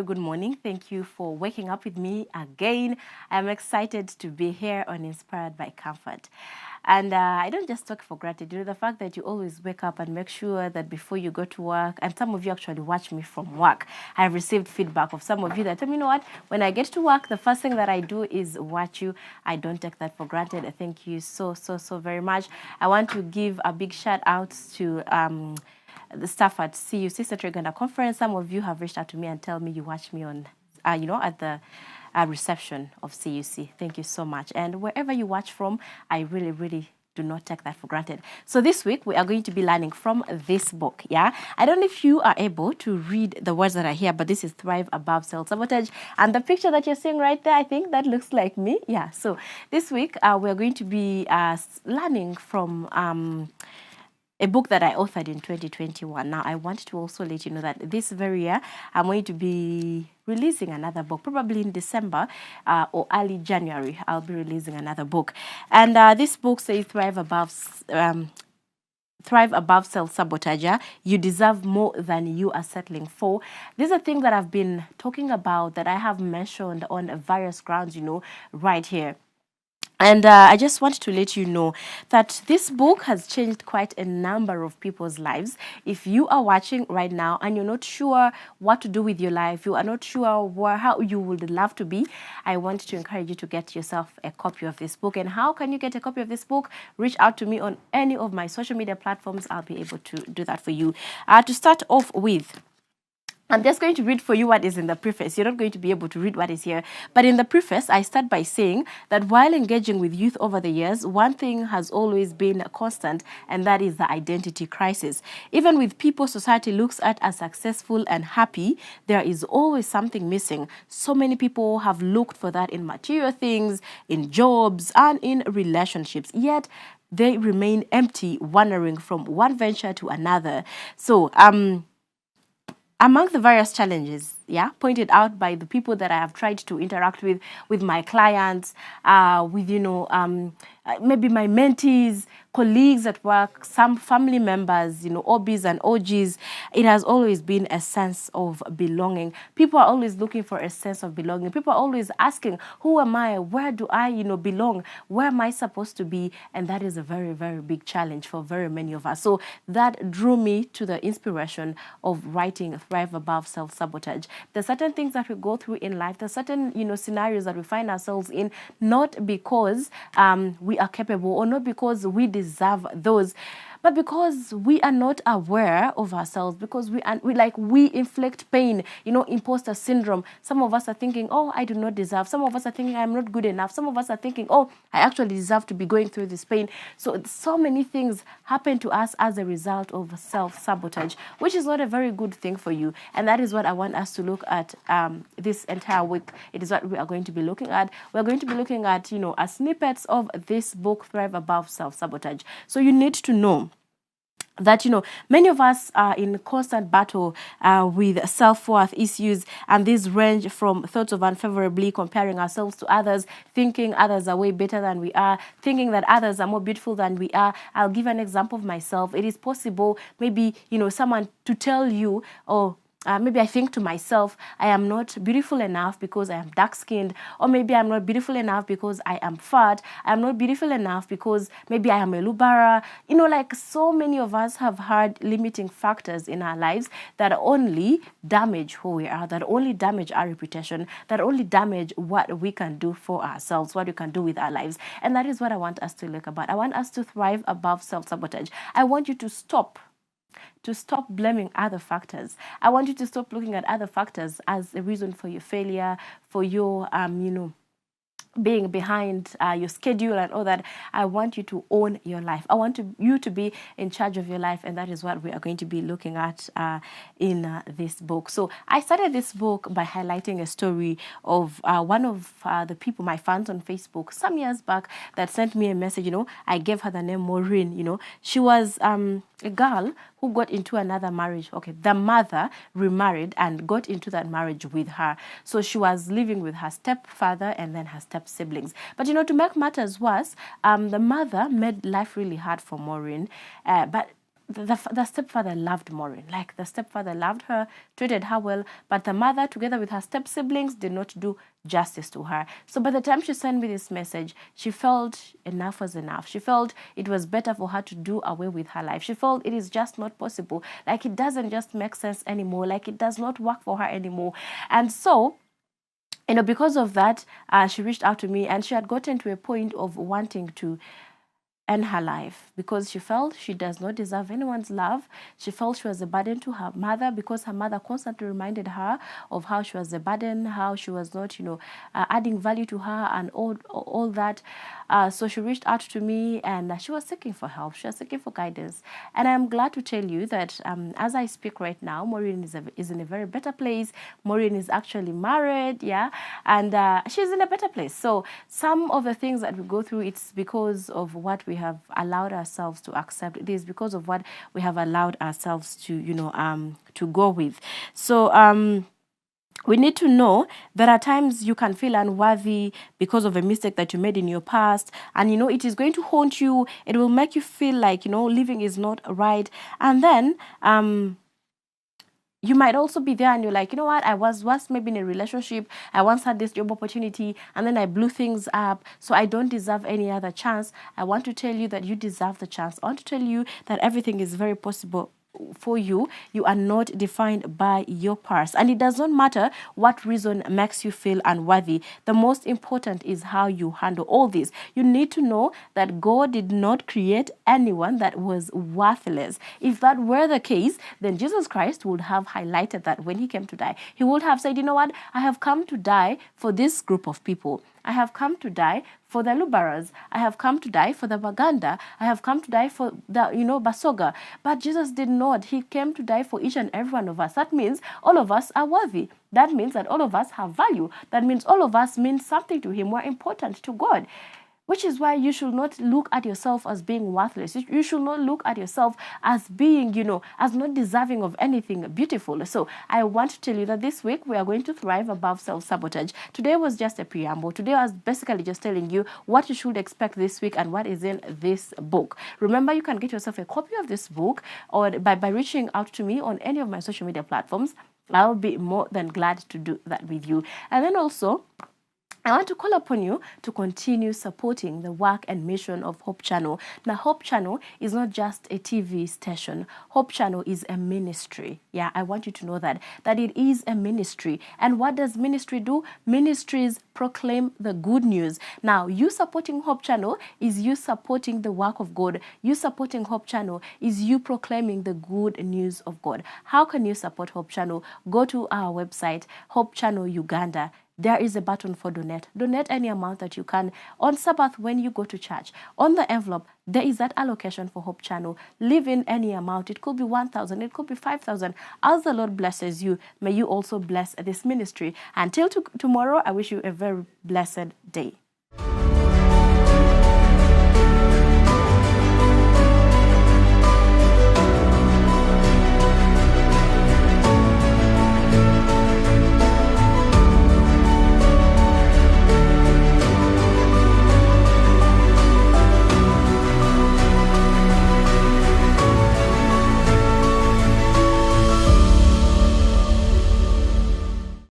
good morning. Thank you for waking up with me again. I'm excited to be here on Inspired by Comfort. And I don't just talk for granted. You know, the fact that you always wake up and make sure that before you go to work, and some of you actually watch me from work. I've received feedback of some of you that tell me, you know what, when I get to work, the first thing that I do is watch you. I don't take that for granted. Thank you so very much. I want to give a big shout out to the staff at CU Sister Trigana Conference. Some of you have reached out to me and tell me you watch me on, at the reception of CUC. Thank you so much. And wherever you watch from, I really do not take that for granted. So this week, we are going to be learning from this book, yeah? I don't know if you are able to read the words that are here, but this is Thrive Above Self-Sabotage. And the picture that you're seeing right there, I think that looks like me. Yeah, so this week, we're going to be learning from a book that I authored in 2021. Now, I want to also let you know that this very year, I'm going to be releasing another book, probably in December or early January. I'll be releasing another book. And this book says Thrive Above Self-Sabotage. You deserve more than you are settling for. These are things that I've been talking about, that I have mentioned on various grounds, right here. And I just want to let you know that this book has changed quite a number of people's lives. If you are watching right now and you're not sure what to do with your life, you are not sure how you would love to be, I want to encourage you to get yourself a copy of this book. And how can you get a copy of this book? Reach out to me on any of my social media platforms. I'll be able to do that for you. To start off with, I'm just going to read for you what is in the preface. You're not going to be able to read what is here. But in the preface, I start by saying that while engaging with youth over the years, one thing has always been constant, and that is the identity crisis. Even with people society looks at as successful and happy, there is always something missing. So many people have looked for that in material things, in jobs, and in relationships. Yet, they remain empty, wandering from one venture to another. So, among the various challenges, pointed out by the people that I have tried to interact with my clients, with, maybe my mentees, colleagues at work, some family members, OBs and OGs, it has always been a sense of belonging. People are always looking for a sense of belonging. People are always asking, who am I? Where do I, belong? Where am I supposed to be? And that is a very big challenge for very many of us. So that drew me to the inspiration of writing Thrive Above Self-Sabotage. There's certain things that we go through in life. There's certain, scenarios that we find ourselves in, not because we are capable or not because we deserve those, but because we are not aware of ourselves, because we inflict pain, imposter syndrome. Some of us are thinking, oh, I do not deserve. Some of us are thinking I'm not good enough. Some of us are thinking, oh, I actually deserve to be going through this pain. So many things happen to us as a result of self-sabotage, which is not a very good thing for you. And that is what I want us to look at this entire week. It is what we are going to be looking at. We're going to be looking at, snippets of this book, Thrive Above Self-Sabotage. So you need to know that, many of us are in constant battle with self-worth issues, and these range from thoughts of unfavorably comparing ourselves to others, thinking others are way better than we are, thinking that others are more beautiful than we are. I'll give an example of myself. It is possible, maybe, someone to tell you, oh, maybe I think to myself, I am not beautiful enough because I am dark-skinned, or maybe I'm not beautiful enough because I am fat. I'm not beautiful enough because maybe I am a lubara. So many of us have had limiting factors in our lives that only damage who we are, that only damage our reputation, that only damage what we can do for ourselves, what we can do with our lives. And that is what I want us to look about. I want us to thrive above self-sabotage. I want you to stop blaming other factors. I want you to stop looking at other factors as a reason for your failure, for your, being behind your schedule and all that. I want you to own your life. I want you to be in charge of your life, and that is what we are going to be looking at in this book. So I started this book by highlighting a story of one of the people, my fans on Facebook, some years back, that sent me a message. I gave her the name Maureen. She was a girl who got into another marriage. Okay, the mother remarried and got into that marriage with her. So she was living with her stepfather and then her step siblings. But to make matters worse, the mother made life really hard for Maureen. But the stepfather loved Maureen. Like, the stepfather loved her, treated her well, but the mother, together with her step siblings, did not do justice to her. So by the time she sent me this message, she felt enough was enough. She felt it was better for her to do away with her life. She felt it is just not possible. Like, it doesn't just make sense anymore. Like, it does not work for her anymore. And so, because of that, she reached out to me, and she had gotten to a point of wanting to end her life because she felt she does not deserve anyone's love. She felt she was a burden to her mother because her mother constantly reminded her of how she was a burden, how she was not, adding value to her and all that. So she reached out to me, and she was seeking for help. She was seeking for guidance. And I'm glad to tell you that as I speak right now, Maureen is in a very better place. Maureen is actually married, yeah, and she's in a better place. So some of the things that we go through, it's because of what we have allowed ourselves to accept. It is because of what we have allowed ourselves to, to go with. So we need to know there are times you can feel unworthy because of a mistake that you made in your past, and it is going to haunt you. It will make you feel like living is not right. And then you might also be there and you're like, what, I was once maybe in a relationship, I once had this job opportunity, and then I blew things up, so I don't deserve any other chance. I want to tell you that you deserve the chance. I want to tell you that everything is very possible for you. You are not defined by your past, and it does not matter what reason makes you feel unworthy. The most important is how you handle all this. You need to know that God did not create anyone that was worthless. If that were the case, then Jesus Christ would have highlighted that when he came to die. He would have said, what, I have come to die for this group of people. I have come to die for the Lubaras. I have come to die for the Baganda. I have come to die for the, Basoga. But Jesus did not. He came to die for each and every one of us. That means all of us are worthy. That means that all of us have value. That means all of us mean something to him. We're important to God. Which is why you should not look at yourself as being worthless. You should not look at yourself as being, as not deserving of anything beautiful. So I want to tell you that this week we are going to thrive above self-sabotage. Today was just a preamble. Today I was basically just telling you what you should expect this week and what is in this book. Remember, you can get yourself a copy of this book or by reaching out to me on any of my social media platforms. I'll be more than glad to do that with you. And then also, I want to call upon you to continue supporting the work and mission of Hope Channel. Now, Hope Channel is not just a TV station. Hope Channel is a ministry. Yeah, I want you to know that it is a ministry. And what does ministry do? Ministries proclaim the good news. Now, you supporting Hope Channel is you supporting the work of God. You supporting Hope Channel is you proclaiming the good news of God. How can you support Hope Channel? Go to our website, Hope Channel Uganda. There is a button for donate. Donate any amount that you can. On Sabbath, when you go to church, on the envelope, there is that allocation for Hope Channel. Leave in any amount. It could be 1,000. It could be 5,000. As the Lord blesses you, may you also bless this ministry. Until tomorrow, I wish you a very blessed day.